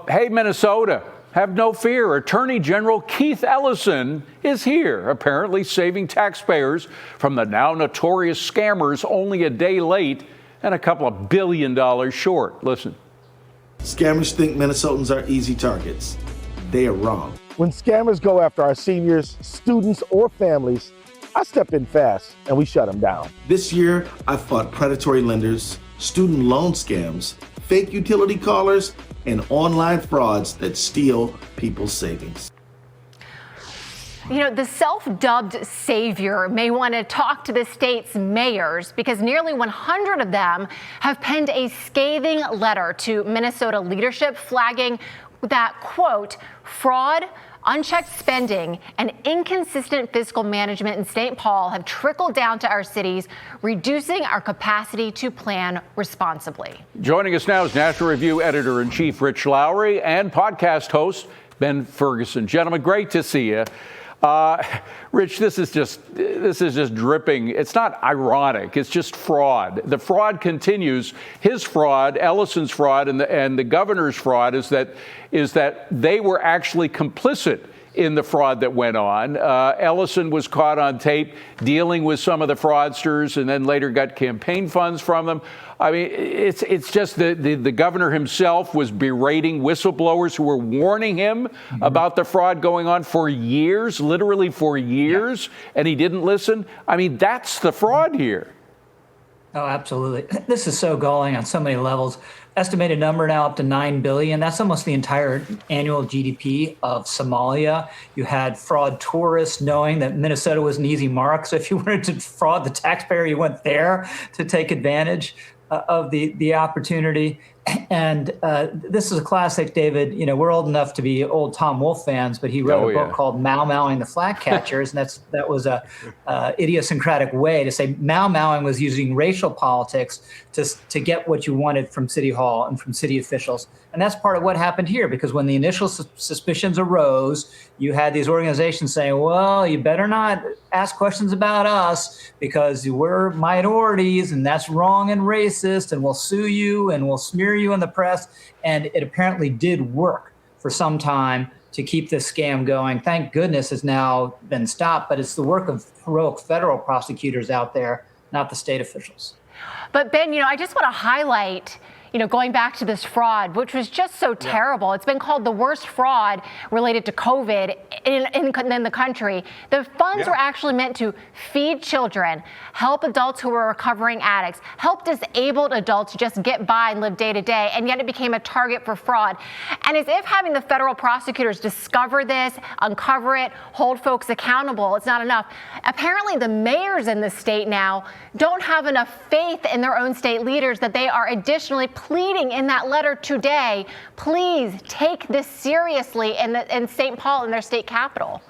hey, Minnesota, have no fear. Attorney General Keith Ellison is here, apparently saving taxpayers from the now notorious scammers only a day late and a couple of $1 billion short. Listen. Scammers think Minnesotans are easy targets. They are wrong. When scammers go after our seniors, students, or families, I step in fast and we shut them down. This year, I fought predatory lenders, student loan scams, fake utility callers, and online frauds that steal people's savings. You know, the self-dubbed savior may want to talk to the state's mayors because nearly 100 of them have penned a scathing letter to Minnesota leadership flagging that, quote, fraud, unchecked spending, and inconsistent fiscal management in St. Paul have trickled down to our cities, reducing our capacity to plan responsibly. Joining us now is National Review Editor-in-Chief Rich Lowry and podcast host Ben Ferguson. Gentlemen, great to see you. Rich, this is just dripping. It's not ironic. It's just fraud. The fraud continues. His fraud, Ellison's fraud, and the governor's fraud is that they were actually complicit in the fraud that went on. Ellison was caught on tape dealing with some of the fraudsters and then later got campaign funds from them. I mean, it's just the governor himself was berating whistleblowers who were warning him about the fraud going on for years, literally for years, and he didn't listen. I mean, that's the fraud here. Oh, absolutely. This is so galling on so many levels. Estimated number now up to $9 billion. That's almost the entire annual GDP of Somalia. You had fraud tourists knowing that Minnesota was an easy mark. So if you wanted to fraud the taxpayer, you went there to take advantage of the opportunity. And this is a classic, David. You know, we're old enough to be old Tom Wolfe fans, but he wrote a book called Mau-Mauing the Flag Catchers, and that was a idiosyncratic way to say Mau-Mauing was using racial politics to get what you wanted from City Hall and from city officials. And that's part of what happened here, because when the initial suspicions arose, you had these organizations saying, well, you better not ask questions about us because we're minorities and that's wrong and racist and we'll sue you and we'll smear you in the press. And it apparently did work for some time to keep this scam going. Thank goodness it's now been stopped, but it's the work of heroic federal prosecutors out there, not the state officials. But Ben, you know, I just want to highlight, you know, going back to this fraud, which was just so terrible. It's been called the worst fraud related to COVID in the country. The funds were actually meant to feed children, help adults who were recovering addicts, help disabled adults just get by and live day to day, and yet it became a target for fraud. And as if having the federal prosecutors discover this, uncover it, hold folks accountable, it's not enough. Apparently the mayors in the state now don't have enough faith in their own state leaders that they are additionally pleading in that letter today, please take this seriously in St. Paul, in their state capital.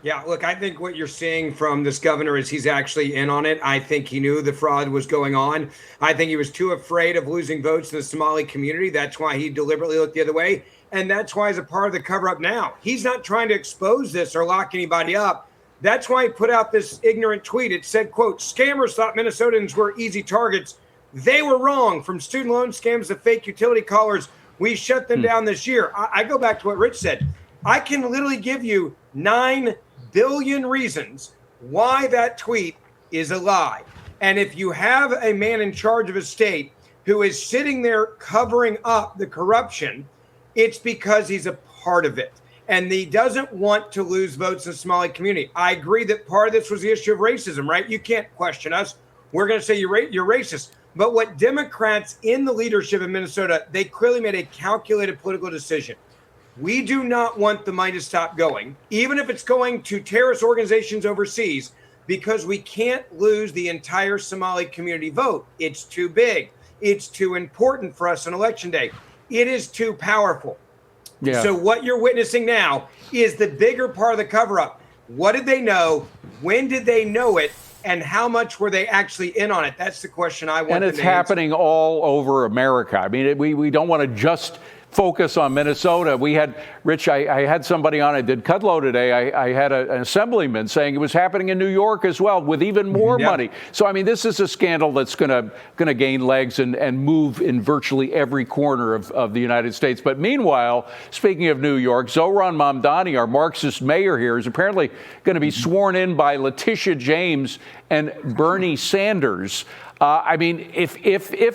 Yeah, look, I think what you're seeing from this governor is he's actually in on it. I think he knew the fraud was going on. I think he was too afraid of losing votes in the Somali community. That's why he deliberately looked the other way. And that's why he's a part of the cover-up now. He's not trying to expose this or lock anybody up. That's why he put out this ignorant tweet. It said, quote, scammers thought Minnesotans were easy targets. They were wrong. From student loan scams to fake utility callers, we shut them down this year. I go back to what Rich said. I can literally give you 9 billion reasons why that tweet is a lie. And if you have a man in charge of a state who is sitting there covering up the corruption, it's because he's a part of it. And he doesn't want to lose votes in the Somali community. I agree that part of this was the issue of racism, right? You can't question us. We're going to say you're racist. But what Democrats in the leadership in Minnesota, they clearly made a calculated political decision. We do not want the money to stop going, even if it's going to terrorist organizations overseas, because we can't lose the entire Somali community vote. It's too big. It's too important for us on Election Day. It is too powerful. Yeah. So what you're witnessing now is the bigger part of the cover-up. What did they know? When did they know it? And how much were they actually in on it? That's the question I want to answer. And it's happening all over America. I mean, we don't want to just focus on Minnesota. We had, Rich, I had somebody on, I did Kudlow today. I had an assemblyman saying it was happening in New York as well with even more money. So, I mean, this is a scandal that's going to gain legs and move in virtually every corner of the United States. But meanwhile, speaking of New York, Zohran Mamdani, our Marxist mayor here, is apparently going to be sworn in by Letitia James and Bernie Sanders. I mean, if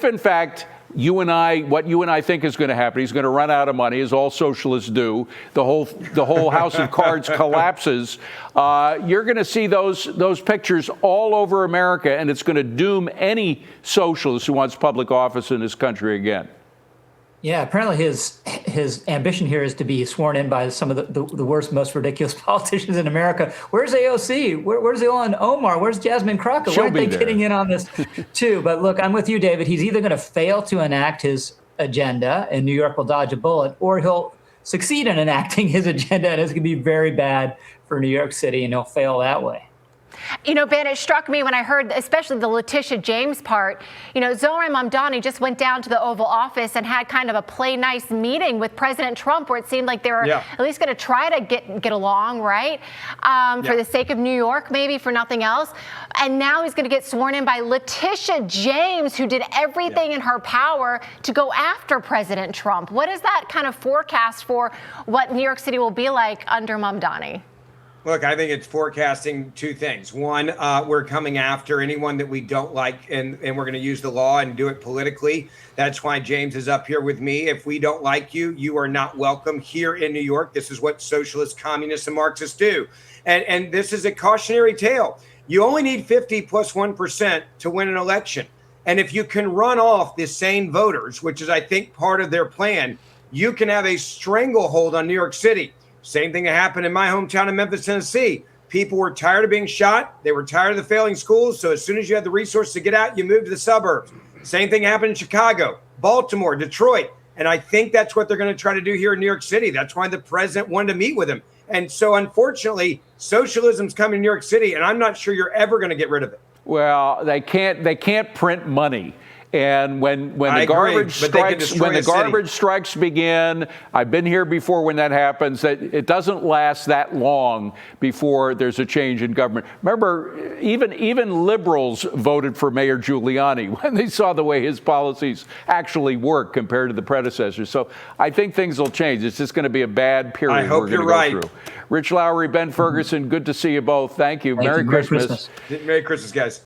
in fact what you and I think is going to happen, he's going to run out of money, as all socialists do. The whole house of cards collapses. You're going to see those pictures all over America, and it's going to doom any socialist who wants public office in this country again. Yeah, apparently his ambition here is to be sworn in by some of the worst, most ridiculous politicians in America. Where's AOC? Where's Ilhan Omar? Where's Jasmine Crockett? Why aren't they getting in on this too? But look, I'm with you, David. He's either going to fail to enact his agenda, and New York will dodge a bullet, or he'll succeed in enacting his agenda, and it's going to be very bad for New York City, and he'll fail that way. You know, Ben, it struck me when I heard, especially the Letitia James part, you know, Zohran Mamdani just went down to the Oval Office and had kind of a play nice meeting with President Trump, where it seemed like they were at least going to try to get along, right? For the sake of New York, maybe, for nothing else. And now he's going to get sworn in by Letitia James, who did everything in her power to go after President Trump. What is that kind of forecast for what New York City will be like under Mamdani? Look, I think it's forecasting two things. One, we're coming after anyone that we don't like, and we're going to use the law and do it politically. That's why James is up here with me. If we don't like you, you are not welcome here in New York. This is what socialists, communists, and Marxists do. And this is a cautionary tale. You only need 50 plus 1% to win an election. And if you can run off the sane voters, which is, I think, part of their plan, you can have a stranglehold on New York City. Same thing that happened in my hometown of Memphis, Tennessee. People were tired of being shot. They were tired of the failing schools. So as soon as you had the resources to get out, you moved to the suburbs. Same thing happened in Chicago, Baltimore, Detroit. And I think that's what they're going to try to do here in New York City. That's why the president wanted to meet with him. And so, unfortunately, socialism's coming to New York City, and I'm not sure you're ever going to get rid of it. Well, they can't print money. And when the garbage strikes begin, I've been here before when that happens, that it doesn't last that long before there's a change in government. Remember, even liberals voted for Mayor Giuliani when they saw the way his policies actually work compared to the predecessors. So I think things will change. It's just going to be a bad period. I hope you're right. Through. Rich Lowry, Ben Ferguson, good to see you both. Thank you. Merry Christmas. Merry Christmas, guys.